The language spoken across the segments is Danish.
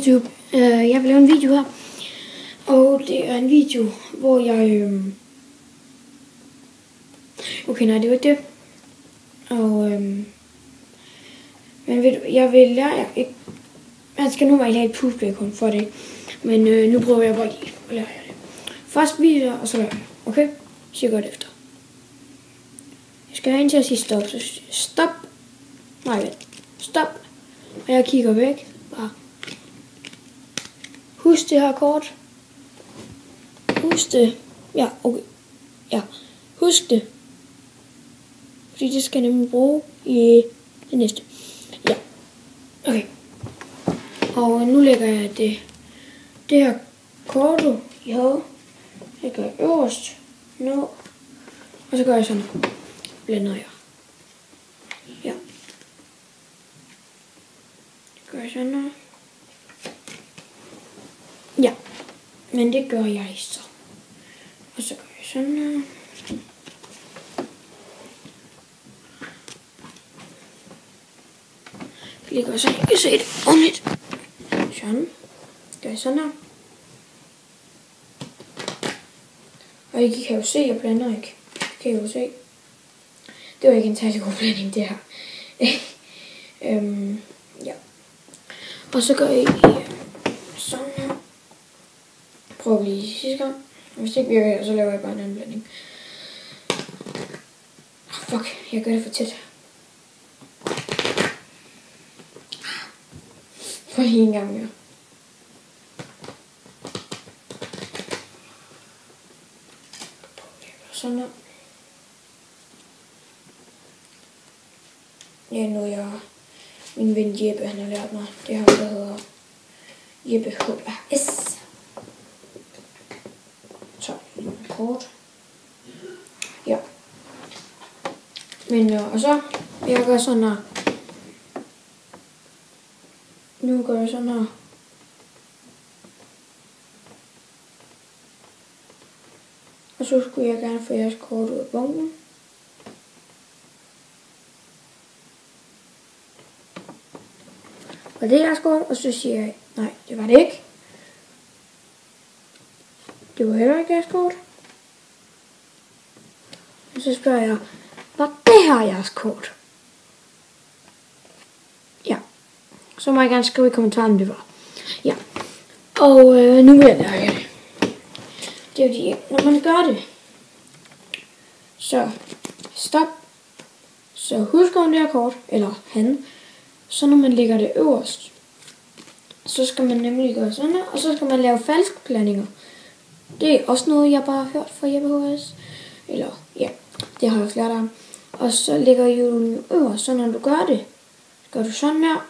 YouTube. Jeg vil lave en video her. Og det er en video, hvor jeg... Okay, nej, det var det. Og... Men ved du, jeg vil lære jer ikke... Man skal normalt have et puslespil for det. Men nu prøver jeg bare lige at lære jer det. Først viser og så lærer jeg. Okay? Så godt efter. Jeg skal have en til at sige stop. Så stop. Nej, vent. Stop. Og jeg kigger væk. Bare. Husk det her kort. Husk det. Ja, okay. Ja. Husk det. Fordi det skal jeg nemlig bruge i det næste. Ja. Okay. Og nu lægger jeg det her kort i havet. Jeg gør øverst. Nu. Og så gør jeg sådan. Blender jeg. Ja. Det gør jeg sådan her. Ja. Men det gør jeg så. Og så gør jeg sådan her. Det gør sådan. Jeg kan se det ordentligt. Sådan. Gør jeg sådan her. Og I kan jo se, at jeg blander ikke. Det kan I jo se. Det var ikke en særlig god blanding, det her. Ja. Og så gør I sådan her. Prøver vi lige sidste gang. Hvis det ikke virker, så laver jeg bare en anden blanding. Fuck, jeg gør det for tæt. For lige en gang mere. Sådan her. Ja, nu er min ven Jeppe, han har lært mig. Det her, der hedder Jeppe HRS. Så, kort. Ja. Men, og så vil jeg gøre sådan her. Nu gør jeg sådan her. Og så skulle jeg gerne få jeres kort ud af bunken. Var det jeres kort? Og så siger jeg, nej, det var det ikke. Det var heller ikke jeres kort. Og så spørger jeg, var det her jeres kort? Ja. Så må jeg gerne skrive i kommentaren, om det var. Ja. Og nu vil jeg lære jer det. Det er jo fordi, når man gør det, så stop. Så husk om det her kort, eller han. Så når man lægger det øverst, så skal man nemlig gøre sådan her, og så skal man lave falske blandinger. Det er også noget, jeg bare har hørt fra Jeppe HS. Eller, ja, det har jeg også lært om. Og så lægger I jo den øverst, så når du gør du sådan her.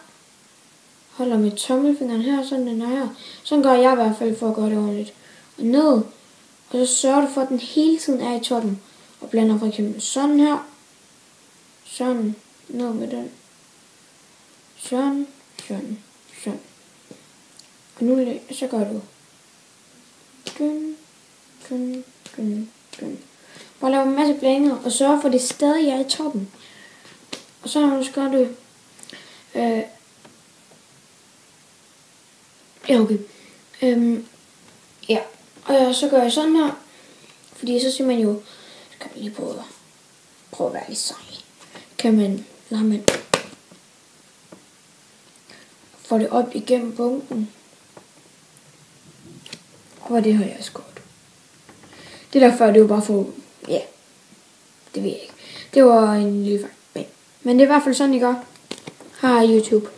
Holder med tommelfingeren her, sådan den her. Sådan gør jeg i hvert fald for at gøre det ordentligt. Og ned. Og så sørger du for, at den hele tiden er i toppen. Og blander for eksempel sådan her. Sådan. Ned med den. Sådan. Sådan. Sådan. Og nu så gør du. Dun, dun, dun, dun. Bare lave en masse blandinger. Og sørge for, at det stadig er i toppen. Og så når du skal du. Ja, okay. Ja. Og så gør jeg sådan her. Fordi så siger man jo, så kan man lige prøve at være lidt sej. Lader man få det op igennem bunken. Og det har jeg skåret. Det der før, det var bare for, ja, det ved jeg ikke. Det var en lille fejl. Men det er i hvert fald sådan, I gør. Hej YouTube.